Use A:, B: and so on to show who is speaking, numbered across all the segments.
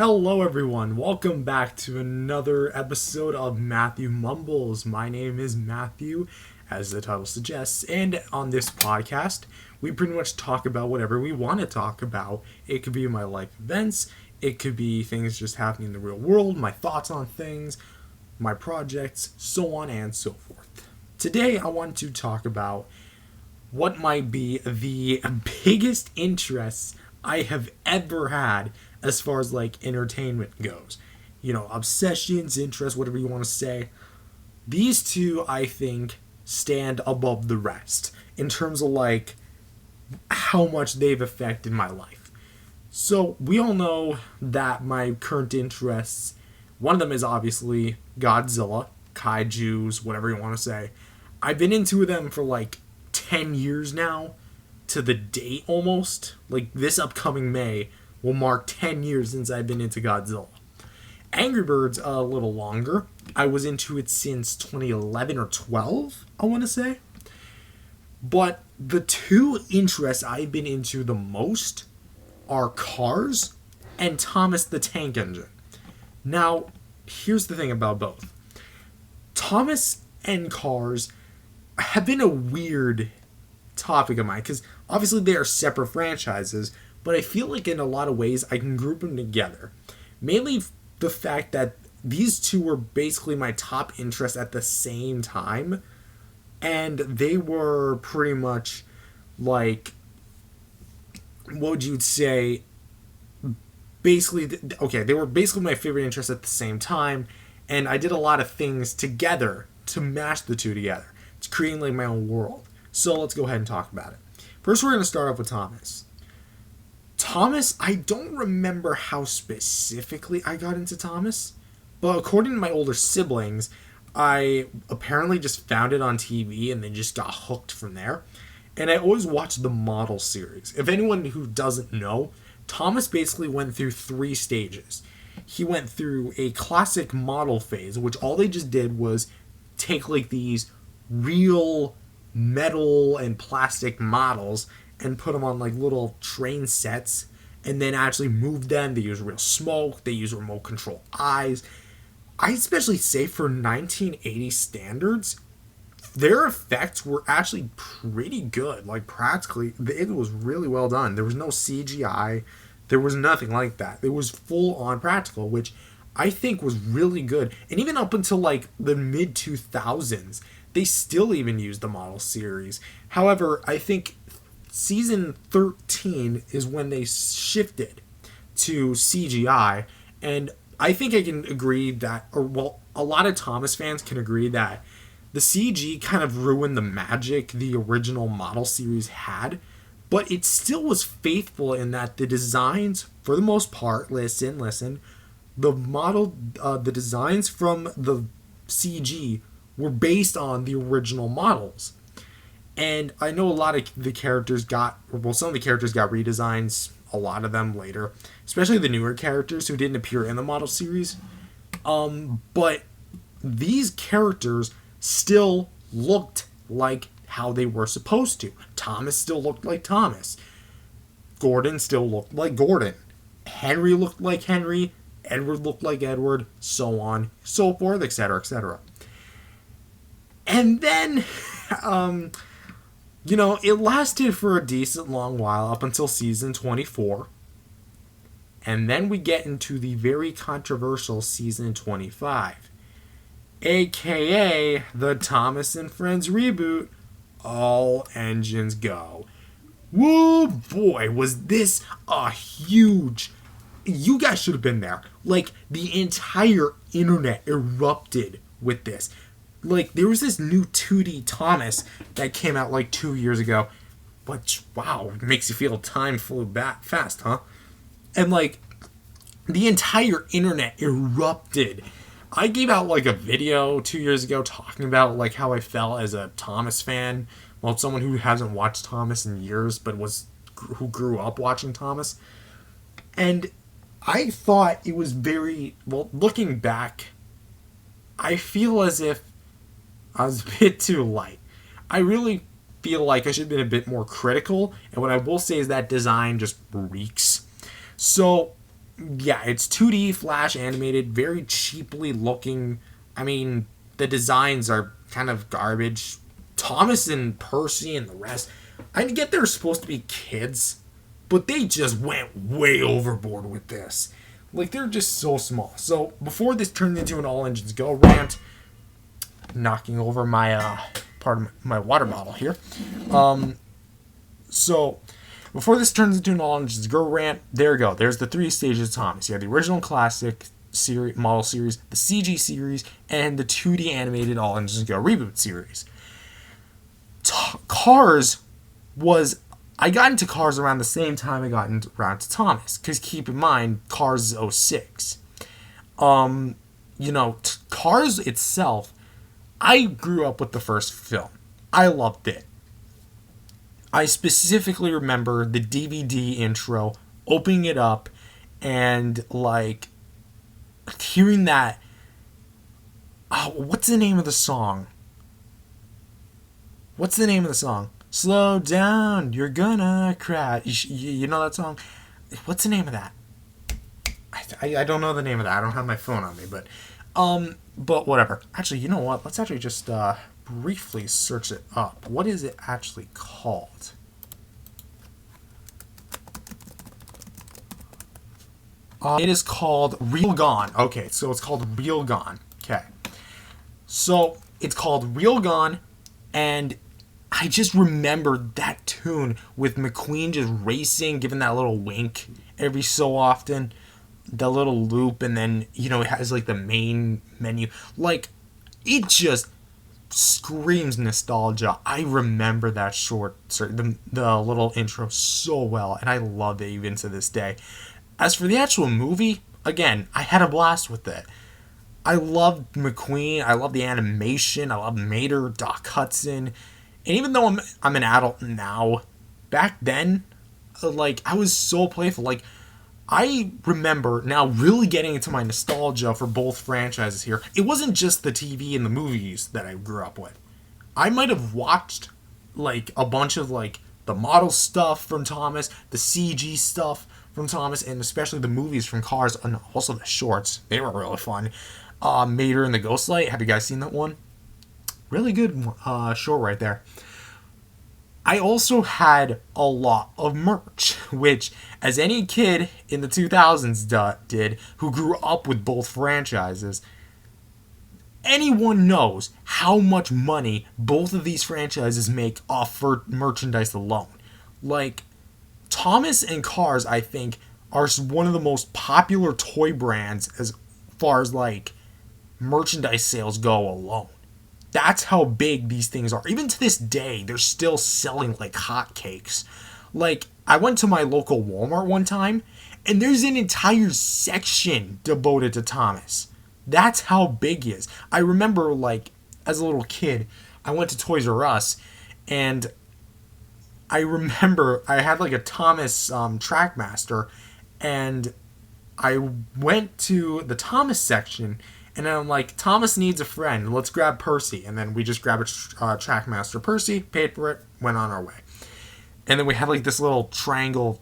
A: Hello, everyone. Welcome back to another episode of Matthew Mumbles. My name is Matthew, as the title suggests, and on this podcast, we pretty much talk about whatever we want to talk about. It could be my life events, it could be things just happening in the real world, my thoughts on things, my projects, so on and so forth. Today, I want to talk about what might be the biggest interests I have ever had as far as like entertainment goes. You know, obsessions, interests, whatever you want to say. These two, I think, stand above the rest in terms of like how much they've affected my life. So we all know that my current interests, one of them is obviously Godzilla, kaijus, whatever you want to say. I've been into them for like 10 years now, to the date almost. Like this upcoming May will mark 10 years since I've been into Godzilla. Angry Birds a little longer. I was into it since 2011 or 12, I want to say. But the two interests I've been into the most are Cars and Thomas the Tank Engine. Now, here's the thing about both. Thomas and Cars have been a weird topic of mine, because obviously they are separate franchises, but I feel like in a lot of ways I can group them together. Mainly the fact that these two were basically my top interests at the same time, and they were pretty much like, what would you say, basically, okay, they were basically my favorite interests at the same time, and I did a lot of things together to mash the two together. It's creating like my own world. So let's go ahead and talk about it. First, we're going to start off with Thomas. Thomas, I don't remember how specifically I got into Thomas, but according to my older siblings, I apparently just found it on TV and then just got hooked from there. And I always watched the model series. If anyone who doesn't know, Thomas basically went through 3 stages. He went through a classic model phase, which all they just did was take like these real metal and plastic models and put them on like little train sets and then actually move them. They use real smoke. They use remote control eyes. I especially say for 1980 standards, their effects were actually pretty good. Like practically, it was really well done. There was no CGI. There was nothing like that. It was full on practical, which I think was really good. And even up until like the mid 2000s, they still even used the model series. However, I think season 13 is when they shifted to CGI, and I think I can agree that, or well, a lot of Thomas fans can agree that the CG kind of ruined the magic the original model series had, but it still was faithful in that the designs, for the most part, listen, the designs from the CG were based on the original models. And I know a lot of the characters some of the characters got redesigns, a lot of them later, especially the newer characters who didn't appear in the model series. But these characters still looked like how they were supposed to. Thomas still looked like Thomas. Gordon still looked like Gordon. Henry looked like Henry. Edward looked like Edward. So on, so forth, etc., etc. And then, it lasted for a decent long while up until season 24. And then we get into the very controversial season 25. AKA the Thomas and Friends reboot, All Engines Go. Woo boy, was this a huge... You guys should have been there. Like, the entire internet erupted with this. Like, there was this new 2D Thomas that came out like 2 years ago. But, wow, it makes you feel time flew back fast, huh? And, like, the entire internet erupted. I gave out, like, a video 2 years ago talking about, like, how I felt as a Thomas fan. Well, someone who hasn't watched Thomas in years, but who grew up watching Thomas. And I thought it was very... Well, looking back, I feel as if I was a bit too light. I really feel like I should have been a bit more critical, and what I will say is that design just reeks. So, yeah, it's 2D flash animated, very cheaply looking. I mean, the designs are kind of garbage. Thomas and Percy and the rest, I get they're supposed to be kids, but they just went way overboard with this. Like, they're just so small. So before this turned into an all engines go rant, knocking over my part of my water bottle here. So before this turns into an all engines go rant, there you go. There's the 3 stages of Thomas. You have the original classic series, model series, the CG series, and the 2D animated all engines go reboot series. Cars was, I got into Cars around the same time I got around to Thomas, because keep in mind, Cars is 06. Cars itself, I grew up with the first film. I loved it. I specifically remember the DVD intro, opening it up, and like hearing that. What's the name of the song? Slow down, you're gonna cry. You know that song? What's the name of that? I don't know the name of that. I don't have my phone on me, but whatever. Actually, you know what? Let's actually just briefly search it up. What is it actually called? It is called Real Gone. Okay, so it's called Real Gone. Okay. So it's called Real Gone, and I just remembered that tune with McQueen just racing, giving that little wink every so often, the little loop, and then, it has like the main menu. Like, it just screams nostalgia. I remember that the little intro so well, and I love it even to this day. As for the actual movie, again, I had a blast with it. I loved McQueen. I loved the animation. I loved Mater, Doc Hudson. And even though I'm an adult now, back then, like, I was so playful. Like, I remember now really getting into my nostalgia for both franchises here. It wasn't just the TV and the movies that I grew up with. I might have watched, like, a bunch of, like, the model stuff from Thomas, the CG stuff from Thomas, and especially the movies from Cars, and also the shorts. They were really fun. Mater and the Ghostlight. Have you guys seen that one? Really good short right there. I also had a lot of merch, which, as any kid in the 2000s did who grew up with both franchises, anyone knows how much money both of these franchises make off for merchandise alone. Like, Thomas and Cars, I think, are one of the most popular toy brands as far as, like, merchandise sales go alone. That's how big these things are. Even to this day, they're still selling like hotcakes. Like, I went to my local Walmart one time, and there's an entire section devoted to Thomas. That's how big he is. I remember, like, as a little kid, I went to Toys R Us, and I remember I had like a Thomas Trackmaster, and I went to the Thomas section, and then I'm like, Thomas needs a friend. Let's grab Percy. And then we just grabbed a Trackmaster Percy, paid for it, went on our way. And then we had like this little triangle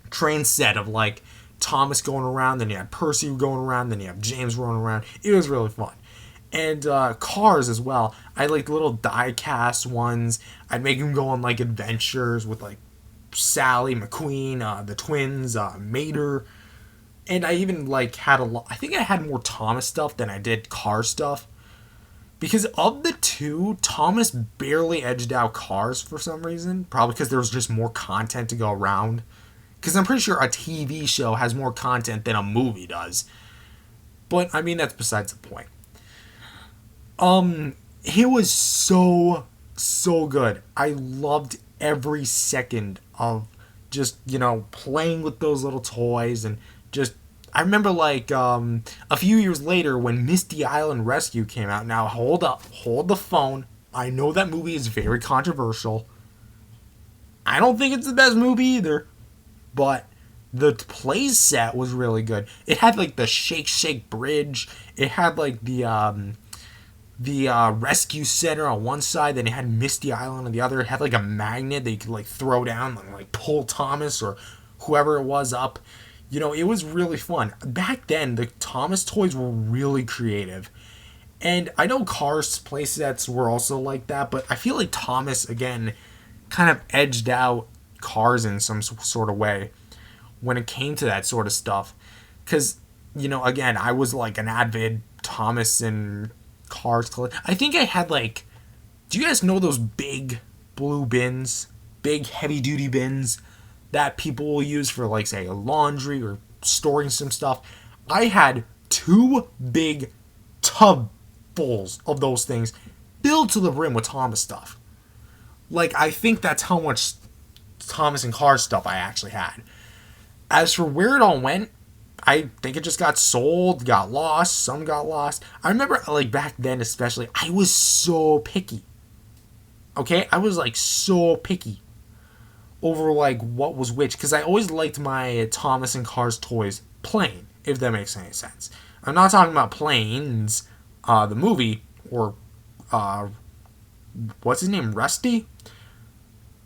A: train set of like Thomas going around, then you had Percy going around, then you have James running around. It was really fun. And Cars as well. I had like little die-cast ones. I'd make them go on like adventures with like Sally, McQueen, the twins, Mater. And I even, like, had a lot. I think I had more Thomas stuff than I did Cars stuff. Because of the two, Thomas barely edged out Cars for some reason. Probably because there was just more content to go around. Because I'm pretty sure a TV show has more content than a movie does. But, I mean, that's besides the point. It was so good. I loved every second of just, playing with those little toys and just, I remember like a few years later when Misty Island Rescue came out. Now hold the phone. I know that movie is very controversial. I don't think it's the best movie either, but the play set was really good. It had like the Shake Bridge. It had like the rescue center on one side. Then it had Misty Island on the other. It had like a magnet that you could like throw down and like pull Thomas or whoever it was up. It was really fun. Back then, the Thomas toys were really creative. And I know Cars playsets were also like that, but I feel like Thomas, again, kind of edged out Cars in some sort of way when it came to that sort of stuff. Because, again, I was like an avid Thomas and Cars collector. I think I had like, do you guys know those big blue bins? Big heavy duty bins that people will use for, like, say, laundry or storing some stuff. I had 2 big tubfuls of those things filled to the rim with Thomas stuff. Like, I think that's how much Thomas and Cars stuff I actually had. As for where it all went, I think it just got sold, got lost, some got lost. I remember, like, back then especially, I was so picky. Okay? I was, like, so picky over, like, what was which, because I always liked my Thomas and Cars toys plain, if that makes any sense. I'm not talking about Planes, the movie, or, what's his name, Rusty?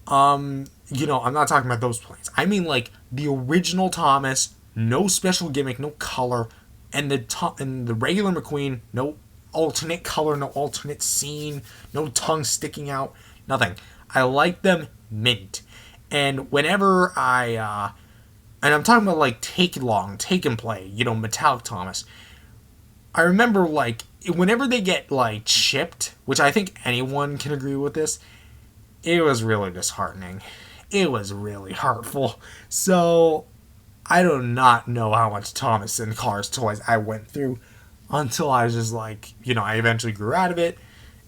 A: I'm not talking about those planes. I mean, like, the original Thomas, no special gimmick, no color, and the regular McQueen, no alternate color, no alternate scene, no tongue sticking out, nothing. I like them mint. And whenever and I'm talking about, like, take and play, metallic Thomas. I remember, like, whenever they get, like, chipped, which I think anyone can agree with this, it was really disheartening. It was really hurtful. So, I do not know how much Thomas and Cars toys I went through until I was just like, I eventually grew out of it.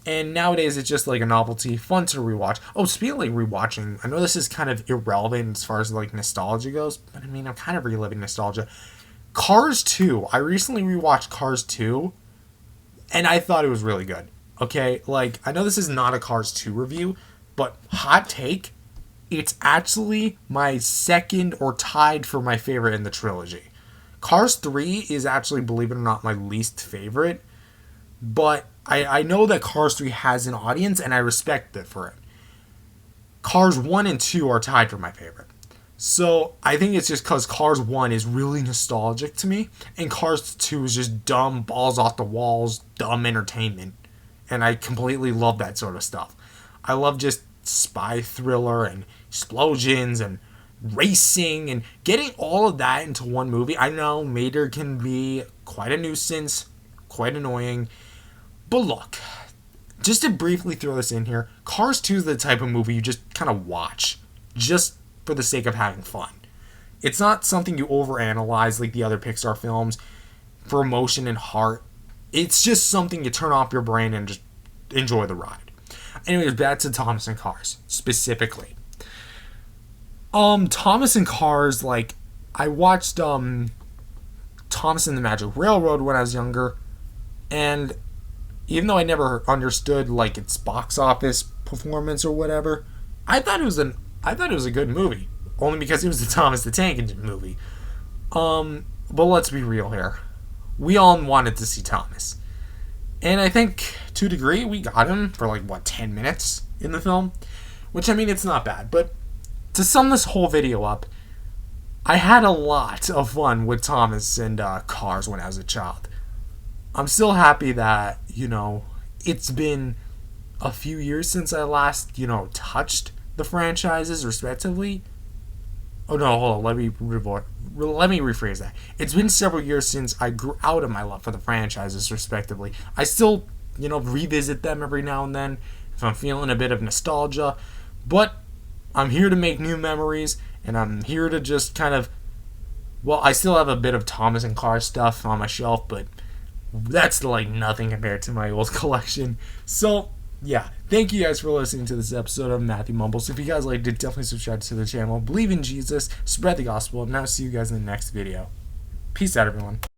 A: And nowadays it's just like a novelty, fun to rewatch. Oh, speaking of like rewatching, I know this is kind of irrelevant as far as like nostalgia goes, but I mean, I'm kind of reliving nostalgia. Cars 2. I recently rewatched Cars 2, and I thought it was really good. Okay, like, I know this is not a Cars 2 review, but hot take, it's actually my second or tied for my favorite in the trilogy. Cars 3 is actually, believe it or not, my least favorite, but I know that Cars 3 has an audience, and I respect it for it. Cars 1 and 2 are tied for my favorite. So I think it's just because Cars 1 is really nostalgic to me, and Cars 2 is just dumb, balls off the walls, dumb entertainment. And I completely love that sort of stuff. I love just spy thriller and explosions and racing and getting all of that into one movie. I know Mater can be quite a nuisance, quite annoying. But look, just to briefly throw this in here, Cars 2 is the type of movie you just kind of watch, just for the sake of having fun. It's not something you overanalyze like the other Pixar films for emotion and heart. It's just something you turn off your brain and just enjoy the ride. Anyways, back to Thomas and Cars, specifically. Thomas and Cars, like, I watched, Thomas and the Magic Railroad when I was younger, and even though I never understood, like, its box office performance or whatever, I thought it was a good movie, only because it was the Thomas the Tank Engine movie. But let's be real here. We all wanted to see Thomas. And I think, to a degree, we got him for, 10 minutes in the film? Which, I mean, it's not bad. But to sum this whole video up, I had a lot of fun with Thomas and Cars when I was a child. I'm still happy that, it's been a few years since I last, touched the franchises, respectively. Oh, no, hold on. Let me rephrase that. It's been several years since I grew out of my love for the franchises, respectively. I still, revisit them every now and then if I'm feeling a bit of nostalgia. But I'm here to make new memories, and I'm here to just kind of... Well, I still have a bit of Thomas and Cars stuff on my shelf, but that's nothing compared to my old collection. So, yeah, thank you guys for listening to this episode of Matthew Mumbles. If you guys liked it, definitely subscribe to the channel. Believe in Jesus, spread the gospel, and I'll see you guys in the next video. Peace out, everyone.